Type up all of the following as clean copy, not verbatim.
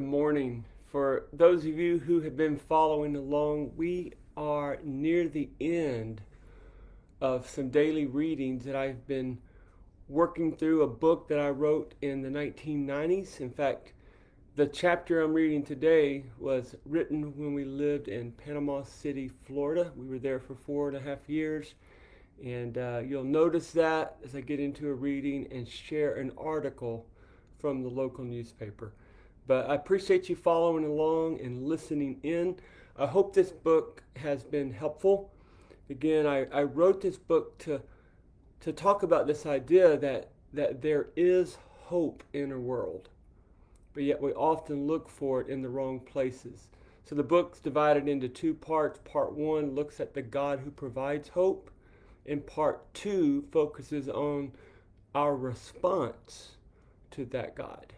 Good morning. For those of you who have been following along, we are near the end of some daily readings that I've been working through a book that I wrote in the 1990s. In fact, the chapter I'm reading today was written when we lived in Panama City, Florida. We were there for 4.5 years. And you'll notice that as I get into a reading and share an article from the local newspaper. But I appreciate you following along and listening in. I hope this book has been helpful. Again, I wrote this book to talk about this idea that there is hope in a world, but yet we often look for it in the wrong places. So the book's divided into two parts. Part one looks at the God who provides hope, and part two focuses on our response to that God,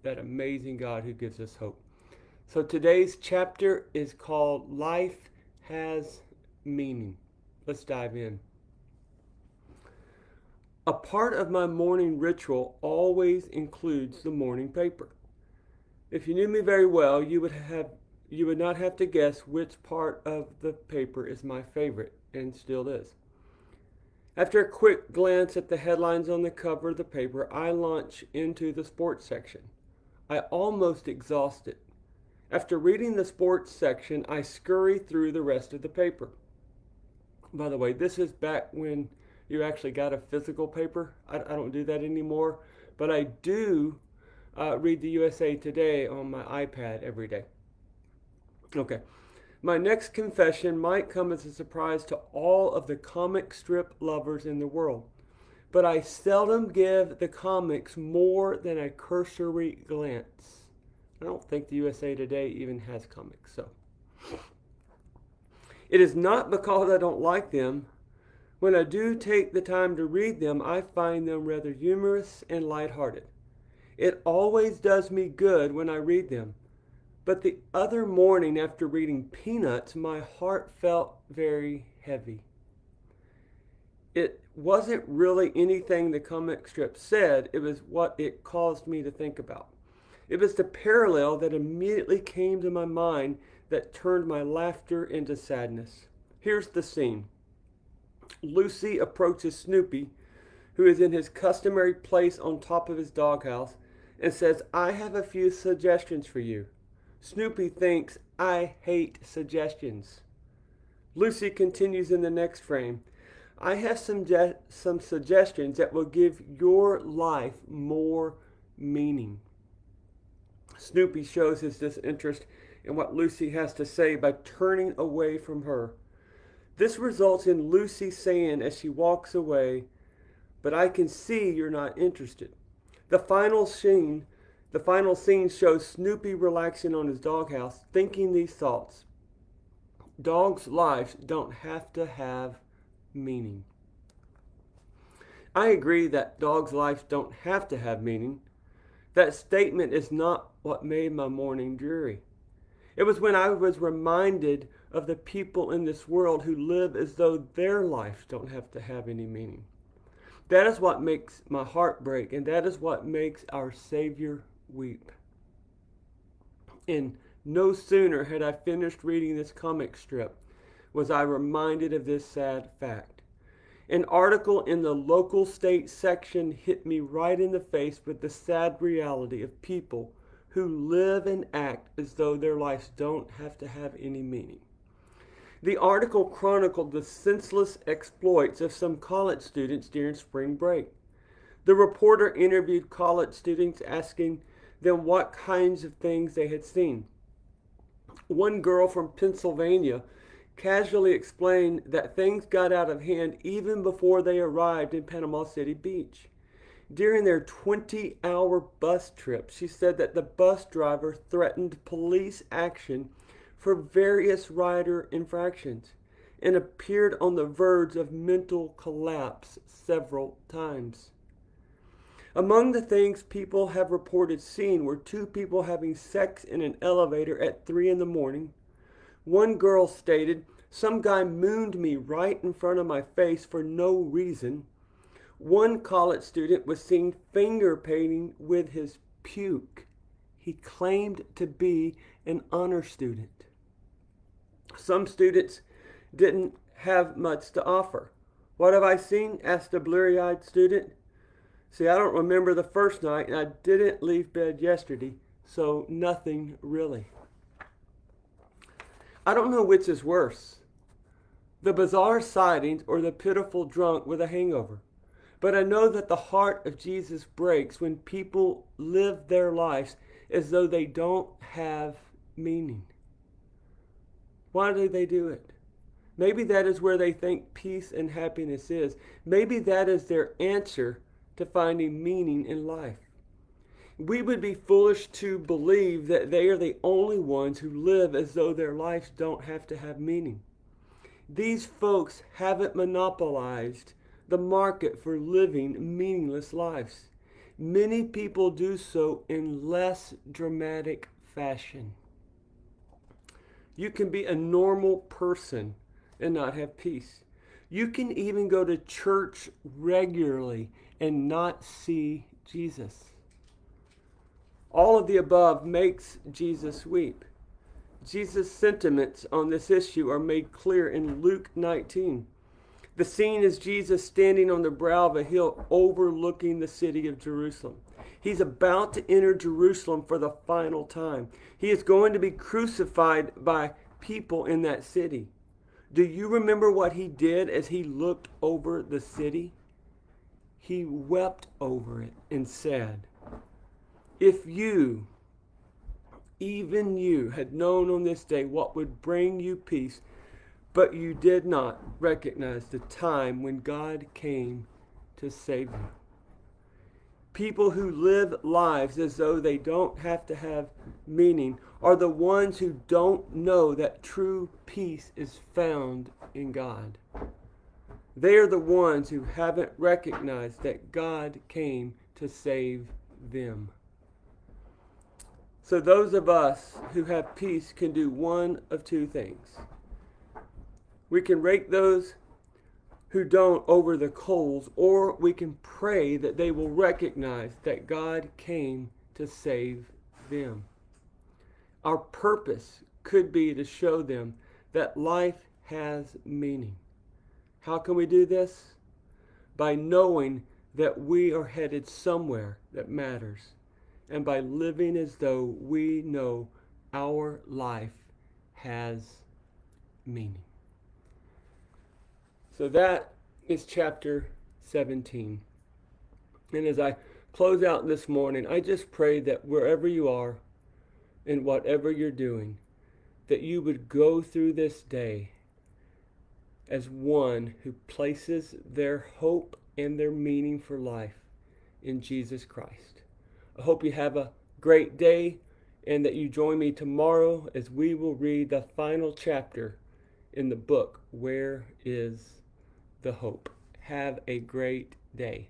that amazing God who gives us hope. So today's chapter is called Life Has Meaning. Let's dive in. A part of my morning ritual always includes the morning paper. If you knew me very well, you would not have to guess which part of the paper is my favorite, and still is. After a quick glance at the headlines on the cover of the paper, I launch into the sports section. I almost exhaust it. After reading the sports section, I scurry through the rest of the paper. By the way, this is back when you actually got a physical paper. I don't do that anymore, but I do read the USA Today on my iPad every day. Okay. My next confession might come as a surprise to all of the comic strip lovers in the world, but I seldom give the comics more than a cursory glance. I don't think the USA Today even has comics, so. It is not because I don't like them. When I do take the time to read them, I find them rather humorous and lighthearted. It always does me good when I read them. But the other morning after reading Peanuts, my heart felt very heavy. It wasn't really anything the comic strip said, it was what it caused me to think about. It was the parallel that immediately came to my mind that turned my laughter into sadness. Here's the scene. Lucy approaches Snoopy, who is in his customary place on top of his doghouse, and says, "I have a few suggestions for you." Snoopy thinks, "I hate suggestions." Lucy continues in the next frame. "I have some suggestions that will give your life more meaning." Snoopy shows his disinterest in what Lucy has to say by turning away from her. This results in Lucy saying as she walks away, "But I can see you're not interested." The final scene shows Snoopy relaxing on his doghouse, thinking these thoughts. Dogs' lives don't have to have meaning. I agree that dogs' lives don't have to have meaning. That statement is not what made my morning dreary. It was when I was reminded of the people in this world who live as though their lives don't have to have any meaning. That is what makes my heart break, and that is what makes our Savior weep. And no sooner had I finished reading this comic strip was I reminded of this sad fact. An article in the local state section hit me right in the face with the sad reality of people who live and act as though their lives don't have to have any meaning. The article chronicled the senseless exploits of some college students during spring break. The reporter interviewed college students, asking them what kinds of things they had seen. One girl from Pennsylvania casually explained that things got out of hand even before they arrived in Panama City Beach. During their 20-hour bus trip, she said that the bus driver threatened police action for various rider infractions and appeared on the verge of mental collapse several times. Among the things people have reported seeing were two people having sex in an elevator at 3 in the morning. One girl stated, "Some guy mooned me right in front of my face for no reason." One college student was seen finger painting with his puke. he claimed to be an honor student. Some students didn't have much to offer. "What have I seen?" asked a blurry-eyed student. "See, I don't remember the first night, and I didn't leave bed yesterday, so nothing really." I don't know which is worse, the bizarre sightings or the pitiful drunk with a hangover. But I know that the heart of Jesus breaks when people live their lives as though they don't have meaning. Why do they do it? Maybe that is where they think peace and happiness is. Maybe that is their answer to finding meaning in life. We would be foolish to believe that they are the only ones who live as though their lives don't have to have meaning. These folks haven't monopolized the market for living meaningless lives. Many people do so in less dramatic fashion. You can be a normal person and not have peace. You can even go to church regularly and not see Jesus. All of the above makes Jesus weep. Jesus' sentiments on this issue are made clear in Luke 19. The scene is Jesus standing on the brow of a hill overlooking the city of Jerusalem. He's about to enter Jerusalem for the final time. He is going to be crucified by people in that city. Do you remember what he did as he looked over the city? He wept over it and said, "If you, even you, had known on this day what would bring you peace, but you did not recognize the time when God came to save you." People who live lives as though they don't have to have meaning are the ones who don't know that true peace is found in God. They are the ones who haven't recognized that God came to save them. So those of us who have peace can do one of two things. We can rake those who don't over the coals, or we can pray that they will recognize that God came to save them. Our purpose could be to show them that life has meaning. How can we do this? By knowing that we are headed somewhere that matters, and by living as though we know our life has meaning. So that is chapter 17. And as I close out this morning, I just pray that wherever you are and whatever you're doing, that you would go through this day as one who places their hope and their meaning for life in Jesus Christ. I hope you have a great day and that you join me tomorrow as we will read the final chapter in the book, Where is the Hope? Have a great day.